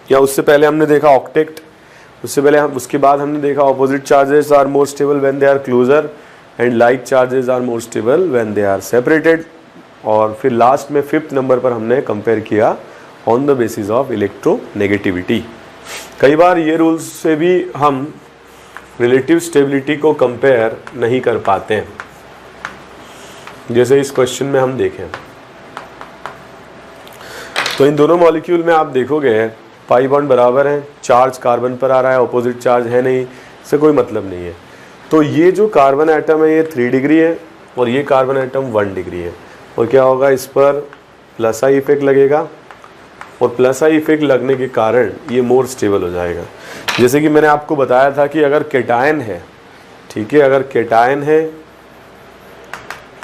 या उससे पहले हमने देखा ऑक्टेट, उसके बाद हमने देखा opposite charges are more stable when they are closer and like charges are more stable when they are separated, और फिर लास्ट में 5th नंबर पर हमने कंपेयर किया on the basis of electronegativity. कई बार ये रूल्स से भी हम रिलेटिव स्टेबिलिटी को कंपेयर नहीं कर पाते हैं, जैसे इस क्वेश्चन में हम देखें। तो इन दोनों मॉलिक्यूल में आप देखोगे पाई बॉन्ड बराबर है, चार्ज कार्बन पर आ रहा है, ऑपोजिट चार्ज है नहीं, इससे कोई मतलब नहीं है। तो ये जो कार्बन एटम है ये 3 डिग्री है और ये कार्बन एटम 1 डिग्री है, और क्या होगा, इस पर प्लस आई इफेक्ट लगेगा, और प्लस आई इफेक्ट लगने के कारण ये मोर स्टेबल हो जाएगा। जैसे कि मैंने आपको बताया था कि अगर केटायन है, ठीक है, अगर केटायन है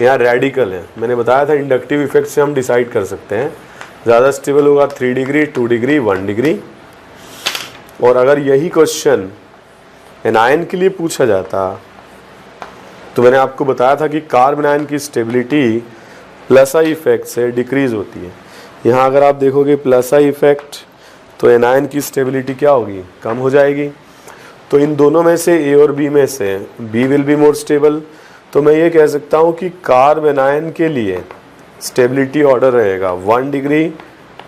या रेडिकल है, मैंने बताया था इंडक्टिव इफेक्ट से हम डिसाइड कर सकते हैं, ज़्यादा स्टेबल होगा 3 डिग्री, 2 डिग्री, 1 डिग्री। और अगर यही क्वेश्चन एनायन के लिए पूछा जाता तो मैंने आपको बताया था कि कार्बन आयन की स्टेबिलिटी प्लस आई इफेक्ट से डिक्रीज होती है। यहाँ अगर आप देखोगे प्लस आई इफेक्ट तो एनायन की स्टेबिलिटी क्या होगी, कम हो जाएगी। तो इन दोनों में से A और B में से B will be more stable. तो मैं ये कह सकता हूँ कि कार्बन आयन के लिए स्टेबिलिटी ऑर्डर रहेगा 1 डिग्री,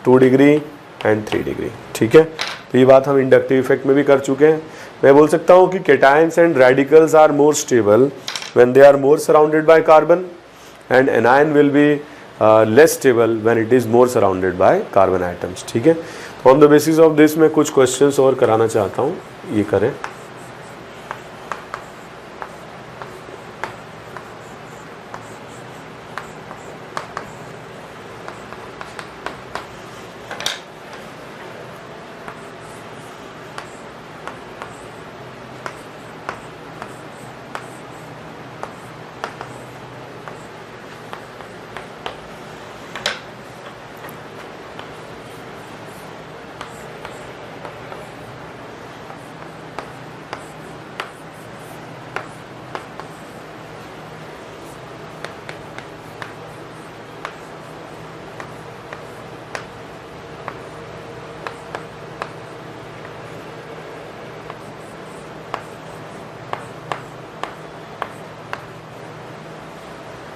2 डिग्री एंड 3 डिग्री। ठीक है, तो ये बात हम इंडक्टिव इफेक्ट में भी कर चुके हैं। मैं बोल सकता हूँ कि cations and radicals are more stable when they are more surrounded by carbon, and anion will be less stable when it is more surrounded by carbon atoms। ठीक है, तो on the basis of this मैं कुछ questions और कराना चाहता हूँ, ये करें।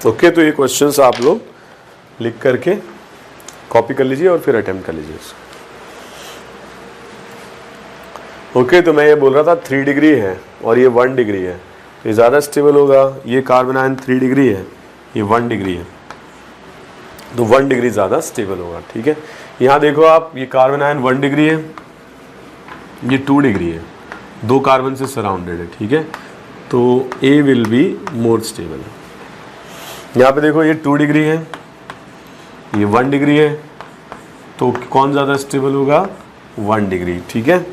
ओके, तो ये क्वेश्चंस आप लोग लिख करके कॉपी कर लीजिए और फिर अटेम्प्ट कर लीजिए इसको। ओके, तो मैं ये बोल रहा था 3 डिग्री है और ये 1 डिग्री है, तो ये ज़्यादा स्टेबल होगा। ये कार्बन आयन 3 डिग्री है, ये 1 डिग्री है, तो 1 डिग्री ज़्यादा स्टेबल होगा। ठीक है, यहाँ देखो आप, ये कार्बन आयन 1 डिग्री है, ये 2 डिग्री है, 2 कार्बन से सराउंडेड है। ठीक है, तो ए विल बी मोर स्टेबल। यहाँ पे देखो ये 2 डिग्री है, ये 1 डिग्री है, तो कौन ज़्यादा स्टेबल होगा? 1 डिग्री। ठीक है,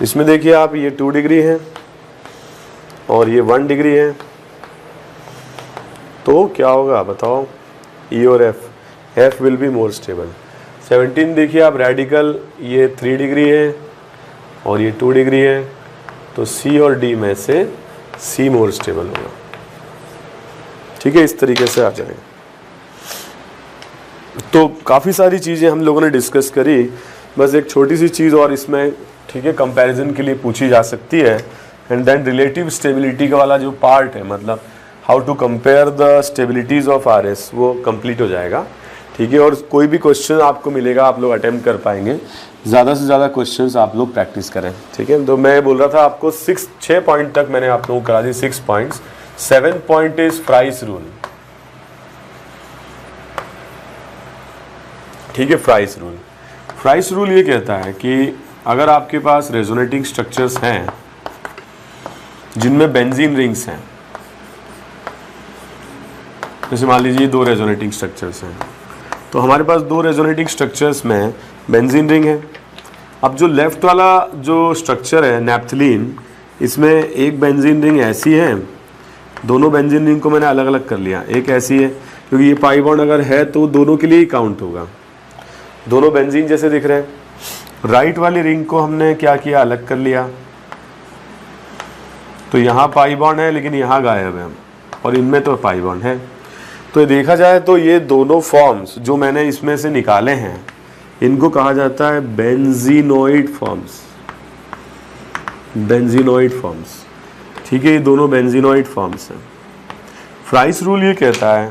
इसमें देखिए आप, ये 2 डिग्री है और ये 1 डिग्री है, तो क्या होगा बताओ? ई और F will be more stable. 17 देखिए आप, रेडिकल ये 3 डिग्री है और ये 2 डिग्री है, तो सी और डी में से सी मोर स्टेबल होगा। ठीक है, इस तरीके से आ जाएगा। तो काफ़ी सारी चीज़ें हम लोगों ने डिस्कस करी, बस एक छोटी सी चीज़ और इसमें, ठीक है, कंपैरिजन के लिए पूछी जा सकती है। एंड देन रिलेटिव स्टेबिलिटी का वाला जो पार्ट है, मतलब how to compare the stabilities of RS, वो कंप्लीट हो जाएगा। ठीक है, और कोई भी क्वेश्चन आपको मिलेगा आप लोग अटेम्प्ट कर पाएंगे। ज़्यादा से ज़्यादा क्वेश्चंस आप लोग प्रैक्टिस करें। ठीक है, तो मैं बोल रहा था आपको 6 पॉइंट तक मैंने आप लोगों को करा दी, 6 points. 7 point is Fries rule. ठीक है, फ्राइस रूल। फ्राइस रूल ये कहता है कि अगर आपके पास रेजोनेटिंग स्ट्रक्चर्स हैं जिनमें बेंजीन रिंग्स हैं, जैसे मान लीजिए 2 रेजोनेटिंग स्ट्रक्चर्स हैं, तो हमारे पास 2 रेजोनेटिंग स्ट्रक्चर्स में बेंजीन रिंग है। अब जो लेफ्ट वाला जो स्ट्रक्चर है नैप्थलीन, इसमें एक बेंजीन रिंग ऐसी है, दोनों बेंजीन रिंग को मैंने अलग अलग कर लिया, एक ऐसी है, क्योंकि ये पाई बॉन्ड अगर है तो दोनों के लिए ही काउंट होगा, दोनों बेंजीन जैसे दिख रहे हैं। राइट वाली रिंग को हमने क्या किया, अलग कर लिया, तो यहाँ पाई बॉन्ड है लेकिन यहाँ गायब है, और इनमें तो पाई बॉन्ड है। तो देखा जाए तो ये दोनों फॉर्म्स जो मैंने इसमें से निकाले हैं, इनको कहा जाता है बेंजीनोइड फॉर्म्स। बेंजीनोइड फॉर्म्स, ठीक है, ये दोनों बेंजीनोइड फॉर्म्स हैं। फ्राइस रूल ये कहता है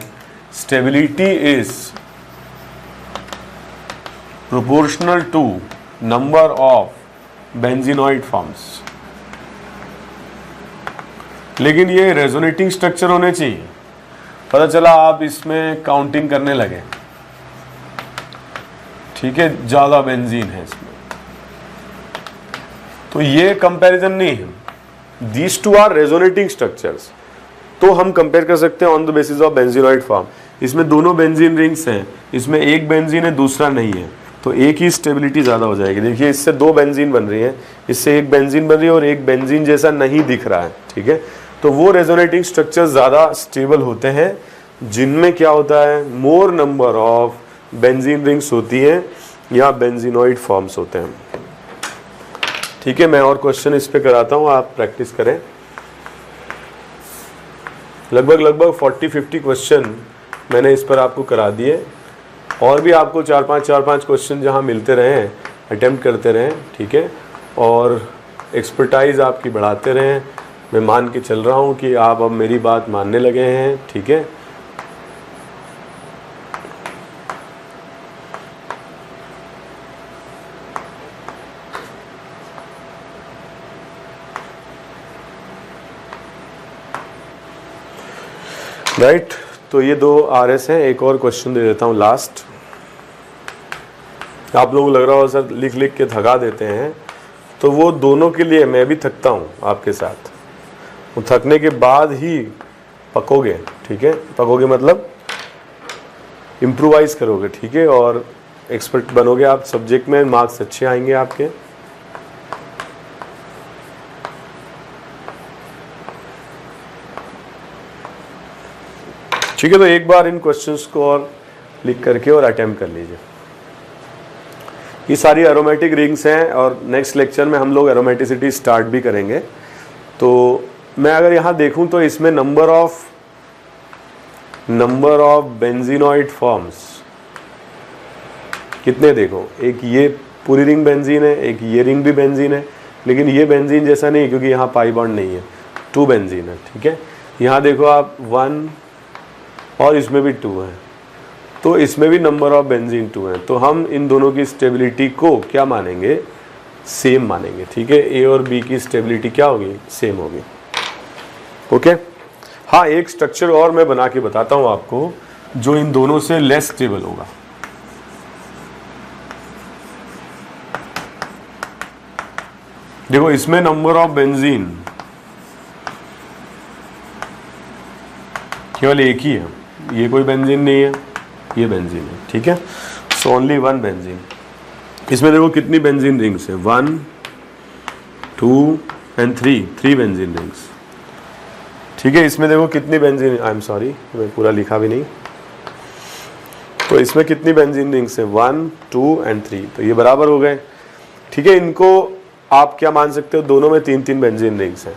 stability is proportional to number of benzenoid forms. लेकिन ये रेजोनेटिंग स्ट्रक्चर होने चाहिए। पता चला आप इसमें काउंटिंग करने लगे, ठीक है, ज़्यादा बेंजीन है इसमें, तो ये कंपैरिजन नहीं है। These two are resonating structures, तो हम कंपेयर कर सकते हैं on the basis of benzenoid form. इसमें दोनों बेंजीन रिंग्स हैं, इसमें एक बेंजीन है दूसरा नहीं है, तो एक ही स्टेबिलिटी ज़्यादा हो जाएगी। देखिए इससे 2 बेंजीन बन रही है, इससे एक बेंजीन बन रही है और एक बेंजीन जैसा नहीं दिख रहा है। ठीक है, तो वो रेजोनेटिंग स्ट्रक्चर ज़्यादा स्टेबल होते हैं जिनमें क्या होता है, मोर नंबर ऑफ बेंजीन रिंग्स होती हैं या बेंजीनोइड फॉर्म्स होते हैं। ठीक है, मैं और क्वेश्चन इस पे कराता हूँ, आप प्रैक्टिस करें। लगभग 40-50 क्वेश्चन मैंने इस पर आपको करा दिए, और भी आपको 4-5 क्वेश्चन जहाँ मिलते रहें अटेम्प्ट करते रहें। ठीक है, और एक्सपर्टाइज आपकी बढ़ाते रहें। मैं मान के चल रहा हूँ कि आप अब मेरी बात मानने लगे हैं। ठीक है, राइट। तो ये 2 RS हैं। एक और क्वेश्चन दे देता हूँ लास्ट। आप लोगों को लग रहा हो सर लिख लिख के थका देते हैं, तो वो दोनों के लिए मैं भी थकता हूँ आपके साथ। वो थकने के बाद ही पकोगे। ठीक है, पकोगे मतलब इम्प्रोवाइज करोगे। ठीक है, और एक्सपर्ट बनोगे आप सब्जेक्ट में, मार्क्स अच्छे आएंगे आपके। ठीक है, तो एक बार इन क्वेश्चंस को और लिख करके और अटेम्प्ट कर लीजिए। ये सारी एरोमेटिक रिंग्स हैं और नेक्स्ट लेक्चर में हम लोग एरोमेटिसिटी स्टार्ट भी करेंगे। तो मैं अगर यहाँ देखूँ तो इसमें नंबर ऑफ बेंजीनोइड फॉर्म्स कितने, देखो एक ये पूरी रिंग बेंजीन है, एक ये रिंग भी बेंजीन है, लेकिन ये बेंजीन जैसा नहीं क्योंकि यहाँ पाई बॉन्ड नहीं है, 2 बेंजीन है। ठीक है, यहाँ देखो आप 1 और इसमें भी 2 है, तो इसमें भी नंबर ऑफ बेंजीन 2 है, तो हम इन दोनों की स्टेबिलिटी को क्या मानेंगे, सेम मानेंगे। ठीक है, ए और बी की स्टेबिलिटी क्या होगी, सेम होगी। ओके, हाँ एक स्ट्रक्चर और मैं बना के बताता हूं आपको जो इन दोनों से लेस स्टेबल होगा। देखो इसमें नंबर ऑफ बेंजीन केवल एक ही है, ये कोई बेंजीन नहीं है, ये बेंजीन है। ठीक है, सो ओनली वन बेंजीन। इसमें देखो कितनी बेंजीन रिंग्स है, 1 2 एंड 3 बेंजीन रिंग्स। ठीक है, इसमें देखो कितनी बेंजीन, आई एम सॉरी मैं पूरा लिखा भी नहीं, तो इसमें कितनी बेंजीन रिंग्स है, 1 2 एंड 3, तो ये बराबर हो गए। ठीक है, इनको आप क्या मान सकते हो, दोनों में 3 बेंजीन रिंग्स हैं,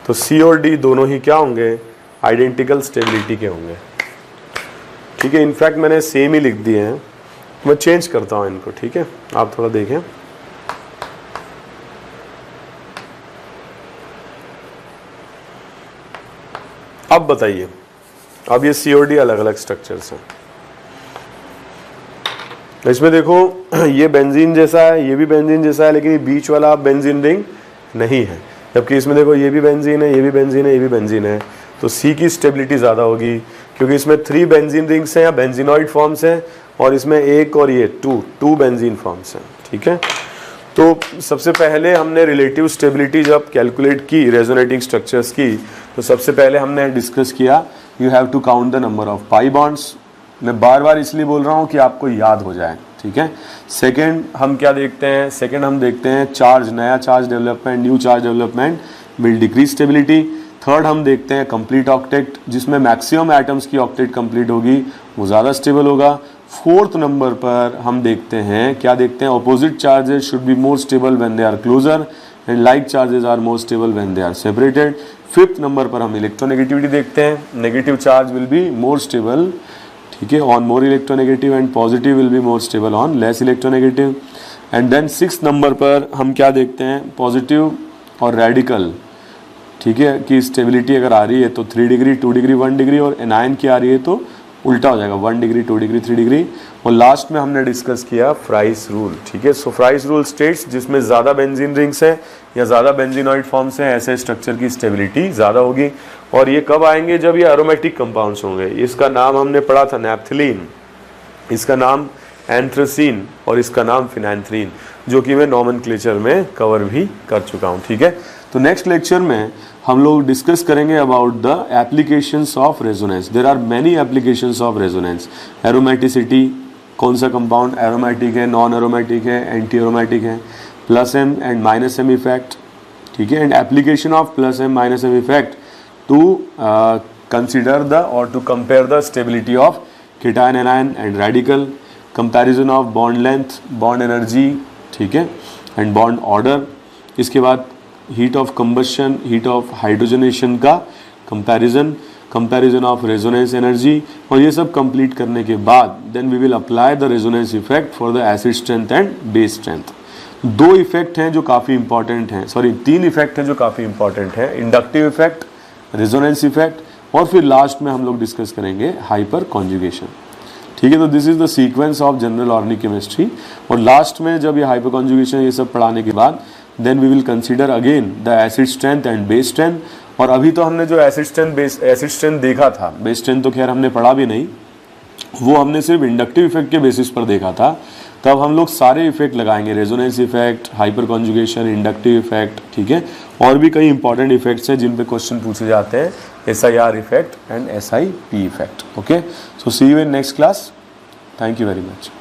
तो सी और डी दोनों ही क्या होंगे, आइडेंटिकल स्टेबिलिटी के होंगे। ठीक है, इनफैक्ट मैंने सेम ही लिख दिए हैं, मैं चेंज करता हूं इनको। ठीक है, आप थोड़ा देखें, अब बताइए, अब ये सी और डी अलग अलग स्ट्रक्चर्स हैं। इसमें देखो ये बेंजीन जैसा है, ये भी बेंजीन जैसा है, लेकिन ये बीच वाला बेंजीन रिंग नहीं है, जबकि इसमें देखो ये भी बेंजीन है, ये भी बेंजीन है, ये भी बेंजीन है, तो सी की स्टेबिलिटी ज़्यादा होगी क्योंकि इसमें 3 बेंजीन रिंग्स हैं या बेंजीनॉइड फॉर्म्स हैं, और इसमें एक और ये 2 बेंजीन फॉर्म्स हैं। ठीक है, तो सबसे पहले हमने रिलेटिव स्टेबिलिटी जब कैलकुलेट की रेजोनेटिंग स्ट्रक्चर्स की, तो सबसे पहले हमने डिस्कस किया you have to count the number of pi bonds. मैं बार बार इसलिए बोल रहा हूँ कि आपको याद हो जाए। ठीक है, सेकेंड हम क्या देखते हैं, सेकेंड हम देखते हैं चार्ज, नया charge development, new charge development will decrease stability. Third हम देखते हैं कंप्लीट ऑक्टेट, जिसमें मैक्सिमम एटम्स की ऑक्टेट कंप्लीट होगी, वो ज़्यादा स्टेबल होगा। फोर्थ नंबर पर हम देखते हैं, क्या देखते हैं, opposite charges should be more stable when they are closer and like charges are more stable when they are separated. Fifth number पर हम इलेक्ट्रोनेगेटिविटी देखते हैं, negative charge will be more stable, ठीक है, on more electronegative and positive will be more stable on less electronegative. And then six number पर हम क्या देखते हैं, पॉजिटिव और रेडिकल, ठीक है, कि स्टेबिलिटी अगर आ रही है तो 3 डिग्री 2 डिग्री 1 डिग्री, और एनायन की आ रही है तो उल्टा हो जाएगा, 1 डिग्री 2 डिग्री 3 डिग्री। और लास्ट में हमने डिस्कस किया फ्राइस रूल। ठीक है, सो फ्राइस रूल स्टेट्स जिसमें ज़्यादा बेंजीन रिंग्स हैं या ज़्यादा बेंजीनॉइड फॉर्म्स हैं, ऐसे स्ट्रक्चर की स्टेबिलिटी ज़्यादा होगी। और ये कब आएंगे, जब ये एरोमेटिक कंपाउंड्स होंगे। इसका नाम हमने पढ़ा था नैप्थलीन, इसका नाम एंथ्रेसीन और इसका नाम फिनाइंथ्रीन, जो कि मैं नॉमेनक्लेचर में कवर भी कर चुका हूँ। ठीक है, तो नेक्स्ट लेक्चर में हम लोग डिस्कस करेंगे about the applications of resonance. There are many applications of resonance. Aromaticity, कौन सा कंपाउंड एरोमेटिक है, नॉन एरोमेटिक है, एंटी एरोमेटिक है, plus M and minus M effect, ठीक है, and application of plus M minus M effect to consider the और to compare the stability of cation anion and radical, comparison of bond length, bond energy, ठीक है, एंड बॉन्ड ऑर्डर। इसके बाद heat of combustion, heat of hydrogenation का कंपैरिजन ऑफ रेजोनेंस एनर्जी, और ये सब कंप्लीट करने के बाद then we will apply the resonance effect for the acid strength and base strength. 2 effect हैं जो काफ़ी इंपॉर्टेंट हैं, सॉरी 3 इफेक्ट हैं जो काफ़ी इंपॉर्टेंट हैं, इंडक्टिव इफेक्ट, रेजोनेंस इफेक्ट, और फिर लास्ट में हम लोग डिस्कस करेंगे हाइपर कॉन्जुगेशन। ठीक है, तो this is the sequence of general organic chemistry. और लास्ट में जब ये हाइपर कॉन्जुगेशन ये सब पढ़ाने के बाद then we will consider again the acid strength and base strength. और अभी तो हमने जो एसिड स्ट्रेंथ देखा था, बेस स्ट्रेंथ तो खैर हमने पढ़ा भी नहीं, वो हमने सिर्फ इंडक्टिव इफेक्ट के बेसिस पर देखा था। तब हम लोग सारे इफेक्ट लगाएंगे, resonance effect, hyper conjugation, inductive effect, ठीक है, और भी कई इंपॉर्टेंट इफेक्ट्स हैं जिन पे क्वेश्चन पूछे जाते हैं, SIR effect and SIP effect. Okay, so see you in next class, thank you very much.